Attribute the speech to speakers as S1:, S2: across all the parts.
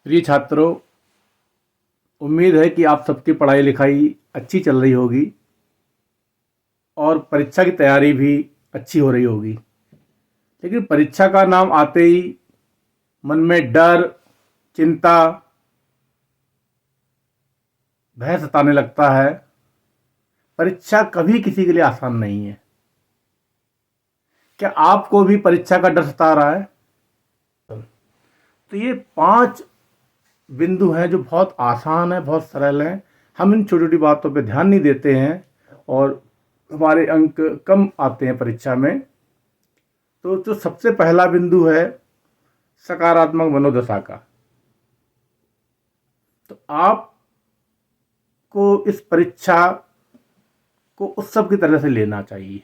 S1: प्रिय छात्रों, उम्मीद है कि आप सबकी पढ़ाई लिखाई अच्छी चल रही होगी और परीक्षा की तैयारी भी अच्छी हो रही होगी। लेकिन परीक्षा का नाम आते ही मन में डर, चिंता, भय सताने लगता है। परीक्षा कभी किसी के लिए आसान नहीं है। क्या आपको भी परीक्षा का डर सता रहा है? तो ये 5 बिंदु हैं जो बहुत आसान है, बहुत सरल हैं। हम इन छोटी छोटी बातों पे ध्यान नहीं देते हैं और हमारे अंक कम आते हैं परीक्षा में। तो जो सबसे पहला बिंदु है सकारात्मक मनोदशा का। तो आपको इस परीक्षा को उत्सव की तरह से लेना चाहिए।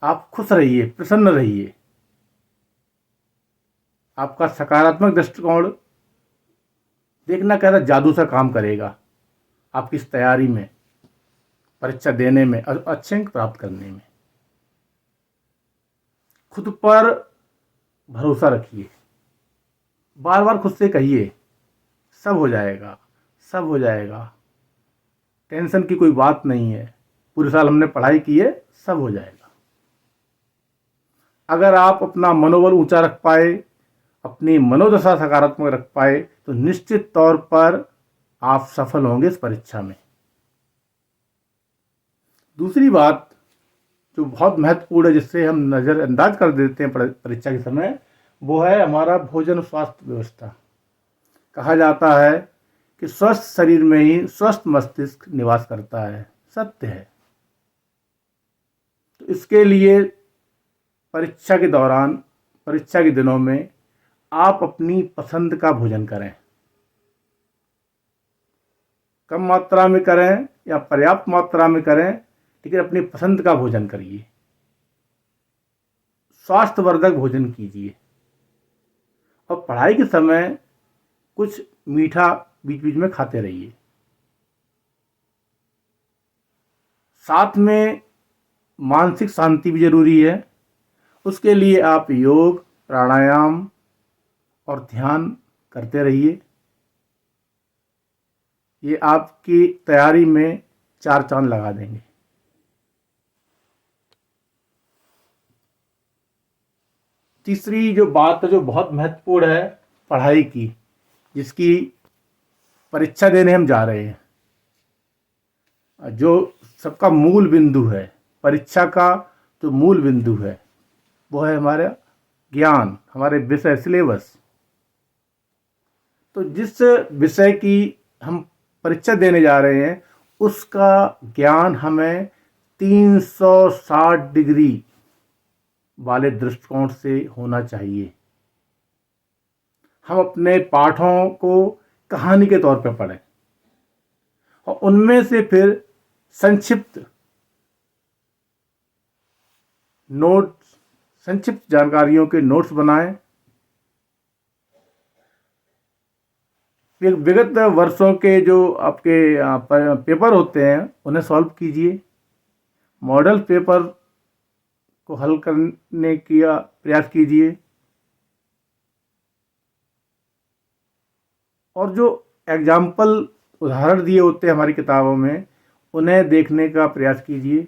S1: आप खुश रहिए, प्रसन्न रहिए। आपका सकारात्मक दृष्टिकोण देखना कहता जादू सा काम करेगा आपकी इस तैयारी में, परीक्षा देने में और अच्छे अंक प्राप्त करने में। खुद पर भरोसा रखिए। बार बार खुद से कहिए, सब हो जाएगा, सब हो जाएगा। टेंशन की कोई बात नहीं है। पूरे साल हमने पढ़ाई की है, सब हो जाएगा। अगर आप अपना मनोबल ऊंचा रख पाए, अपनी मनोदशा सकारात्मक रख पाए, तो निश्चित तौर पर आप सफल होंगे इस परीक्षा में। दूसरी बात जो बहुत महत्वपूर्ण है, जिससे हम नज़रअंदाज कर देते हैं परीक्षा के समय, वो है हमारा भोजन स्वास्थ्य व्यवस्था। कहा जाता है कि स्वस्थ शरीर में ही स्वस्थ मस्तिष्क निवास करता है। सत्य है। तो इसके लिए परीक्षा के दौरान, परीक्षा के दिनों में आप अपनी पसंद का भोजन करें। कम मात्रा में करें या पर्याप्त मात्रा में करें, लेकिन अपनी पसंद का भोजन करिए। स्वास्थ्यवर्धक भोजन कीजिए और पढ़ाई के समय कुछ मीठा बीच बीच में खाते रहिए। साथ में मानसिक शांति भी जरूरी है। उसके लिए आप योग, प्राणायाम और ध्यान करते रहिए। ये आपकी तैयारी में 4 चांद लगा देंगे। तीसरी जो बात है, जो बहुत महत्वपूर्ण है पढ़ाई की, जिसकी परीक्षा देने हम जा रहे हैं, जो सबका मूल बिंदु है, परीक्षा का जो मूल बिंदु है, वो है हमारा ज्ञान, हमारे विषय, सिलेबस। तो जिस विषय की हम परीक्षा देने जा रहे हैं, उसका ज्ञान हमें 360 डिग्री वाले दृष्टिकोण से होना चाहिए। हम अपने पाठों को कहानी के तौर पर पढ़ें और उनमें से फिर संक्षिप्त नोट्स, संक्षिप्त जानकारियों के नोट्स बनाएं। विगत वर्षों के जो आपके पेपर होते हैं, उन्हें सॉल्व कीजिए। मॉडल पेपर को हल करने का प्रयास कीजिए और जो एग्जाम्पल उदाहरण दिए होते हैं हमारी किताबों में, उन्हें देखने का प्रयास कीजिए।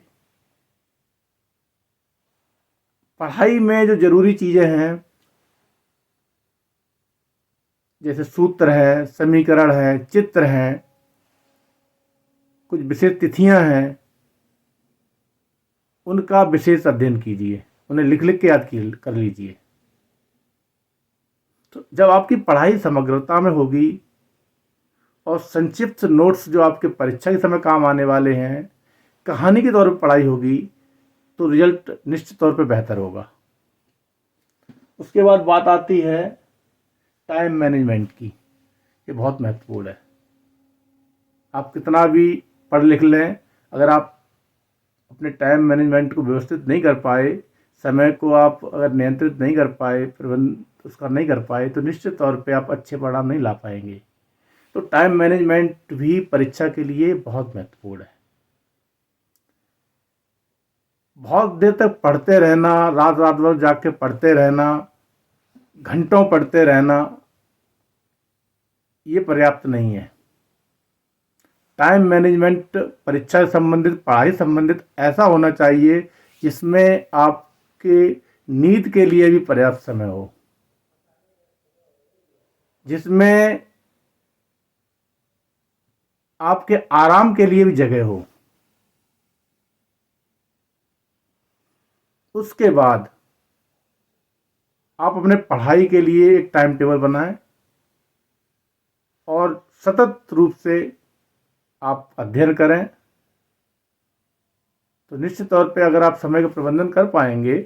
S1: पढ़ाई में जो जरूरी चीज़ें हैं, जैसे सूत्र है, समीकरण है, चित्र हैं, कुछ विशेष तिथियां हैं, उनका विशेष अध्ययन कीजिए। उन्हें लिख लिख के याद कर लीजिए। तो जब आपकी पढ़ाई समग्रता में होगी और संक्षिप्त नोट्स जो आपके परीक्षा के समय काम आने वाले हैं, कहानी के तौर पर पढ़ाई होगी, तो रिजल्ट निश्चित तौर पर बेहतर होगा। उसके बाद बात आती है टाइम मैनेजमेंट की। ये बहुत महत्वपूर्ण है। आप कितना भी पढ़ लिख लें, अगर आप अपने टाइम मैनेजमेंट को व्यवस्थित नहीं कर पाए, समय को आप अगर नियंत्रित नहीं कर पाए, प्रबंध उसका नहीं कर पाए, तो निश्चित तौर पे आप अच्छे परिणाम नहीं ला पाएंगे। तो टाइम मैनेजमेंट भी परीक्षा के लिए बहुत महत्वपूर्ण है। बहुत देर तक पढ़ते रहना, रात रात भर जाग के पढ़ते रहना, घंटों पढ़ते रहना, ये पर्याप्त नहीं है। टाइम मैनेजमेंट परीक्षा से संबंधित, पढ़ाई संबंधित ऐसा होना चाहिए जिसमें आपके नींद के लिए भी पर्याप्त समय हो, जिसमें आपके आराम के लिए भी जगह हो। उसके बाद आप अपने पढ़ाई के लिए एक टाइम टेबल बनाएं और सतत रूप से आप अध्ययन करें। तो निश्चित तौर पे अगर आप समय का प्रबंधन कर पाएंगे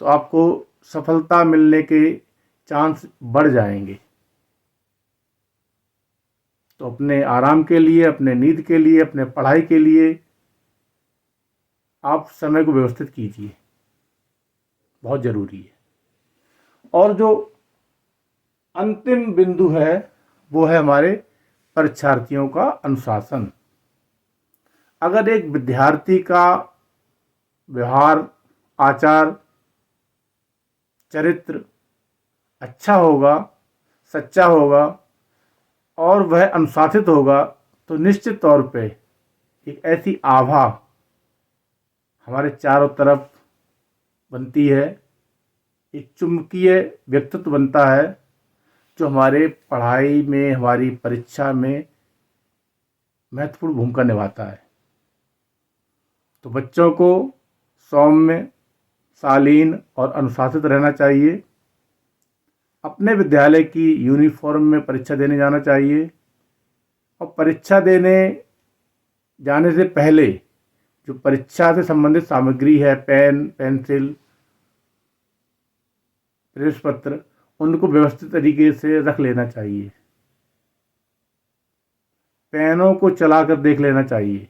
S1: तो आपको सफलता मिलने के चांस बढ़ जाएंगे। तो अपने आराम के लिए, अपने नींद के लिए, अपने पढ़ाई के लिए आप समय को व्यवस्थित कीजिए, बहुत ज़रूरी है। और जो अंतिम बिंदु है वो है हमारे परीक्षार्थियों का अनुशासन। अगर एक विद्यार्थी का व्यवहार, आचार, चरित्र अच्छा होगा, सच्चा होगा और वह अनुशासित होगा तो निश्चित तौर पे एक ऐसी आभा हमारे चारों तरफ बनती है, एक चुंबकीय व्यक्तित्व बनता है जो हमारे पढ़ाई में, हमारी परीक्षा में महत्वपूर्ण भूमिका निभाता है। तो बच्चों को सौम्य, शालीन और अनुशासित रहना चाहिए। अपने विद्यालय की यूनिफॉर्म में परीक्षा देने जाना चाहिए और परीक्षा देने जाने से पहले जो परीक्षा से संबंधित सामग्री है, पेन, पेंसिल, प्रवेश पत्र, उनको व्यवस्थित तरीके से रख लेना चाहिए। पेनों को चलाकर देख लेना चाहिए।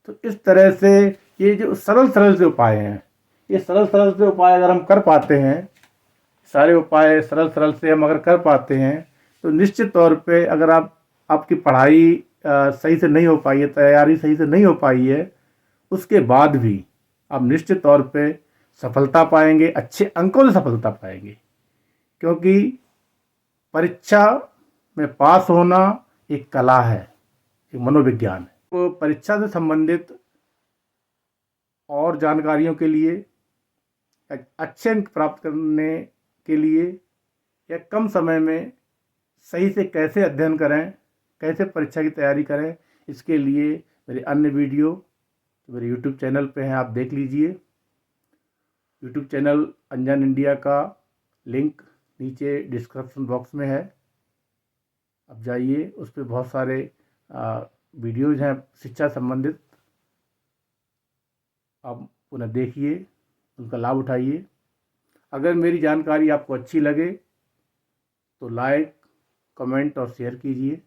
S1: तो इस तरह से ये जो सरल सरल से उपाय हैं, ये सरल सरल से उपाय अगर हम कर पाते हैं, सारे उपाय सरल सरल से हम अगर कर पाते हैं तो निश्चित तौर पे अगर आपकी पढ़ाई सही से नहीं हो पाई है, तैयारी सही से नहीं हो पाई है, उसके बाद भी आप निश्चित तौर पे सफलता पाएंगे, अच्छे अंकों से सफलता पाएंगे। क्योंकि परीक्षा में पास होना एक कला है, एक मनोविज्ञान है। तो परीक्षा से संबंधित और जानकारियों के लिए, अच्छे अंक प्राप्त करने के लिए या कम समय में सही से कैसे अध्ययन करें, कैसे परीक्षा की तैयारी करें, इसके लिए मेरे अन्य वीडियो मेरे यूट्यूब चैनल पे हैं, आप देख लीजिए। यूट्यूब चैनल अंजन इंडिया का लिंक नीचे डिस्क्रिप्शन बॉक्स में है, आप जाइए, उस पर बहुत सारे वीडियोज़ हैं शिक्षा संबंधित, आप उन्हें देखिए, उनका लाभ उठाइए। अगर मेरी जानकारी आपको अच्छी लगे तो लाइक, कमेंट और शेयर कीजिए।